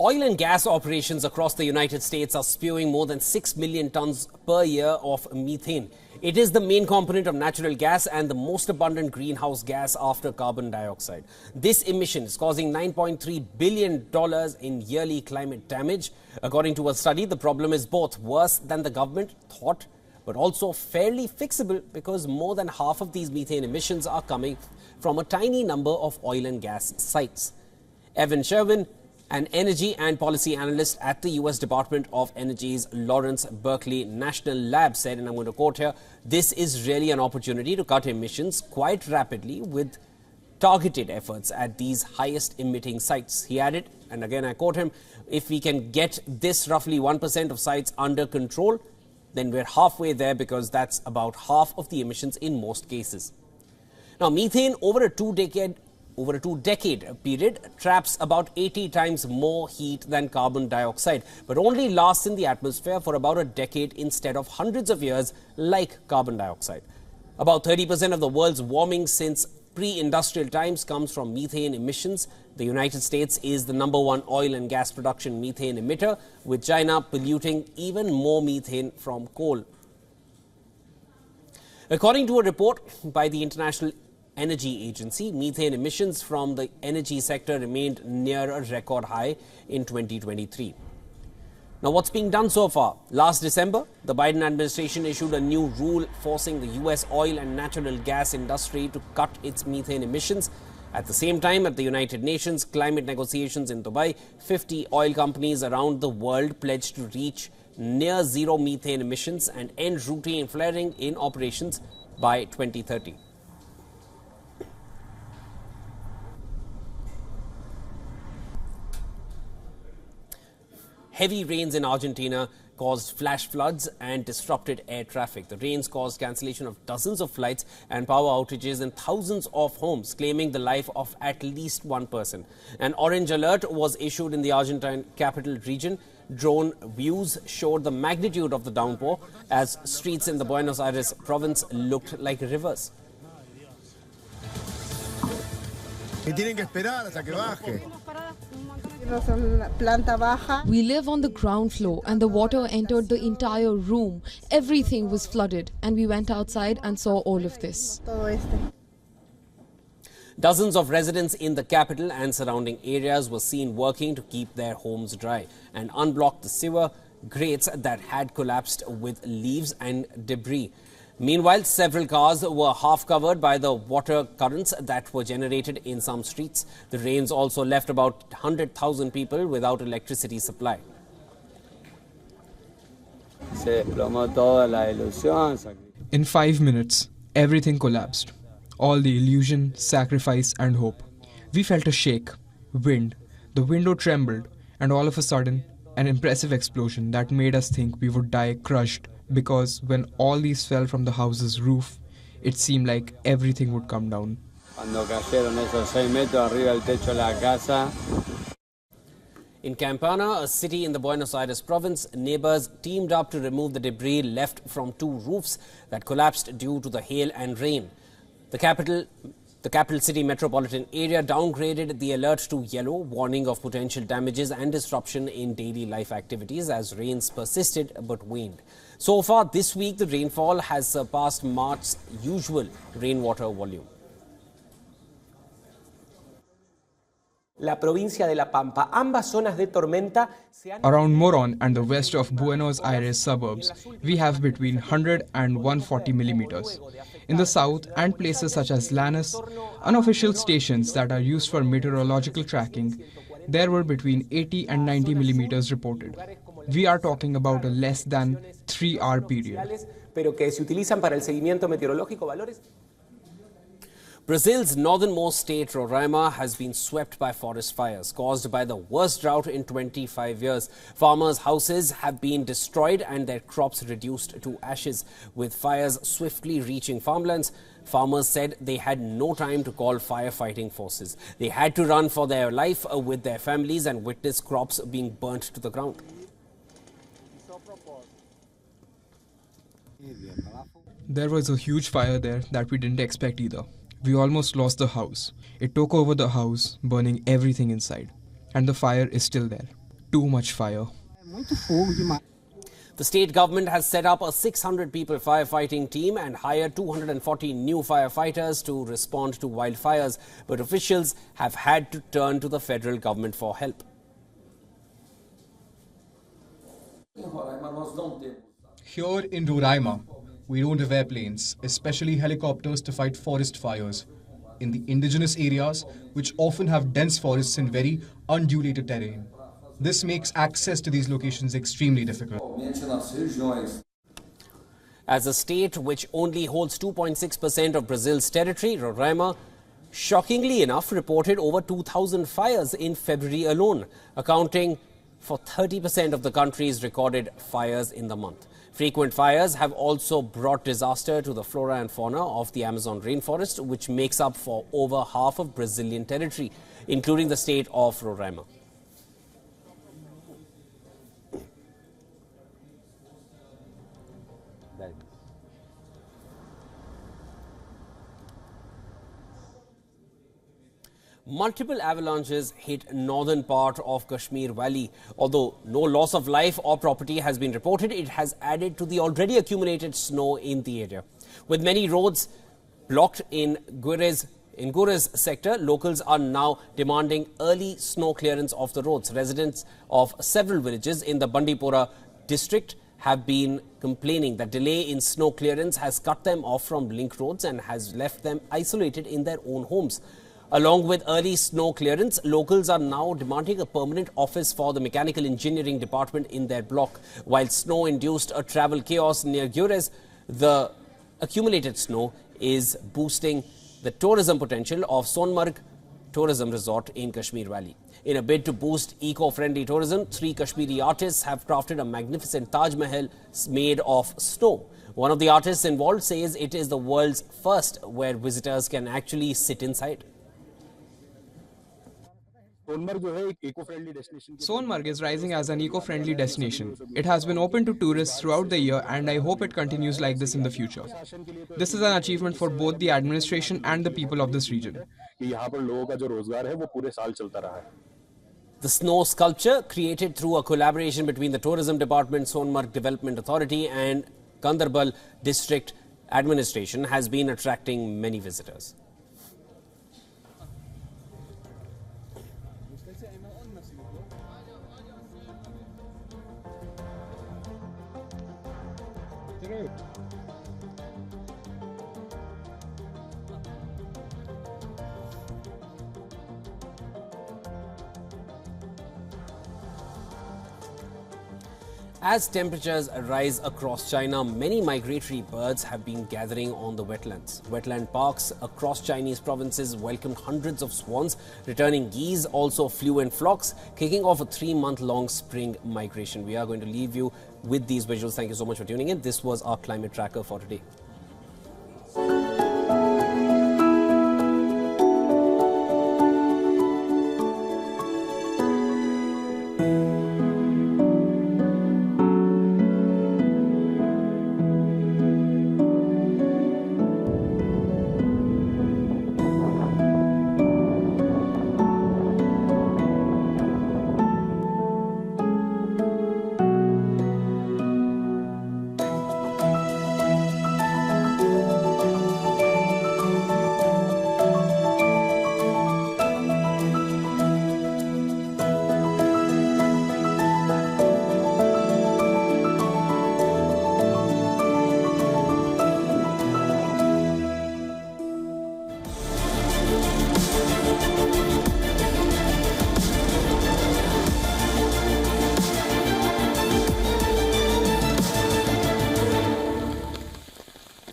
Oil and gas operations across the United States are spewing more than 6 million tons per year of methane. It is the main component of natural gas and the most abundant greenhouse gas after carbon dioxide. This emission is causing $9.3 billion in yearly climate damage. According to a study, the problem is both worse than the government thought, but also fairly fixable because more than half of these methane emissions are coming from a tiny number of oil and gas sites. Evan Sherwin, an energy and policy analyst at the U.S. Department of Energy's Lawrence Berkeley National Lab, said, and I'm going to quote here, "This is really an opportunity to cut emissions quite rapidly with targeted efforts at these highest emitting sites." He added, and again I quote him, "If we can get this roughly 1% of sites under control, then we're halfway there because that's about half of the emissions in most cases." Now, methane over a two-decade period traps about 80 times more heat than carbon dioxide, but only lasts in the atmosphere for about a decade instead of hundreds of years like carbon dioxide. About 30% of the world's warming since pre-industrial times comes from methane emissions. The United States is the #1 oil and gas production methane emitter, with China polluting even more methane from coal. According to a report by the International Energy Agency, methane emissions from the energy sector remained near a record high in 2023. Now, what's being done so far? Last December, the Biden administration issued a new rule forcing the U.S. oil and natural gas industry to cut its methane emissions. At the same time, at the United Nations climate negotiations in Dubai, 50 oil companies around the world pledged to reach near zero methane emissions and end routine flaring in operations by 2030. Heavy rains in Argentina caused flash floods and disrupted air traffic. The rains caused cancellation of dozens of flights and power outages in thousands of homes, claiming the life of at least one person. An orange alert was issued in the Argentine capital region. Drone views showed the magnitude of the downpour as streets in the Buenos Aires province looked like rivers. We live on the ground floor and the water entered the entire room. Everything was flooded and we went outside and saw all of this. Dozens of residents in the capital and surrounding areas were seen working to keep their homes dry and unblock the sewer grates that had collapsed with leaves and debris. Meanwhile, several cars were half covered by the water currents that were generated in some streets. The rains also left about 100,000 people without electricity supply. In 5 minutes, everything collapsed. All the illusion, sacrifice and hope. We felt a shake, wind, the window trembled, and all of a sudden, an impressive explosion that made us think we would die crushed. Because when all these fell from the house's roof, it seemed like everything would come down. In Campana, a city in the Buenos Aires province, neighbors teamed up to remove the debris left from 2 roofs that collapsed due to the hail and rain. The capital city metropolitan area downgraded the alert to yellow, warning of potential damages and disruption in daily life activities as rains persisted but waned. So far this week, the rainfall has surpassed March's usual rainwater volume. Around Moron and the west of Buenos Aires suburbs, we have between 100 and 140 millimeters. In the south and places such as Lanús, unofficial stations that are used for meteorological tracking, there were between 80 and 90 millimeters reported. We are talking about a less than 3-hour period. Brazil's northernmost state, Roraima, has been swept by forest fires caused by the worst drought in 25 years. Farmers' houses have been destroyed and their crops reduced to ashes. With fires swiftly reaching farmlands, farmers said they had no time to call firefighting forces. They had to run for their life with their families and witness crops being burnt to the ground. There was a huge fire there that we didn't expect either. We almost lost the house. It took over the house, burning everything inside. And the fire is still there. too much fire. The state government has set up a 600-people firefighting team and hired 240 new firefighters to respond to wildfires, but officials have had to turn to the federal government for help. Here in Roraima, we don't have airplanes, especially helicopters to fight forest fires. In the indigenous areas, which often have dense forests and very undulated terrain. This makes access to these locations extremely difficult. As a state which only holds 2.6% of Brazil's territory, Roraima, shockingly enough, reported over 2,000 fires in February alone, accounting for 30% of the country's recorded fires in the month. Frequent fires have also brought disaster to the flora and fauna of the Amazon rainforest, which makes up for over half of Brazilian territory, including the state of Roraima. Multiple avalanches hit northern part of Kashmir Valley. Although no loss of life or property has been reported, it has added to the already accumulated snow in the area. With many roads blocked in Gurez sector, locals are now demanding early snow clearance of the roads. Residents of several villages in the Bandipora district have been complaining that delay in snow clearance has cut them off from link roads and has left them isolated in their own homes. Along with early snow clearance, locals are now demanding a permanent office for the mechanical engineering department in their block. While snow induced a travel chaos near Gurez, the accumulated snow is boosting the tourism potential of Sonmarg tourism resort in Kashmir Valley. In a bid to boost eco-friendly tourism, 3 Kashmiri artists have crafted a magnificent Taj Mahal made of snow. One of the artists involved says it is the world's first where visitors can actually sit inside. Sonmarg is rising as an eco-friendly destination. It has been open to tourists throughout the year, and I hope it continues like this in the future. This is an achievement for both the administration and the people of this region. The snow sculpture, created through a collaboration between the Tourism Department, Sonmarg Development Authority and Gandarbal District Administration, has been attracting many visitors. As temperatures rise across China, many migratory birds have been gathering on the wetlands. Wetland parks across Chinese provinces welcomed hundreds of swans. Returning geese also flew in flocks, kicking off a 3-month-long spring migration. We are going to leave you with these visuals. Thank you so much for tuning in. This was our climate tracker for today.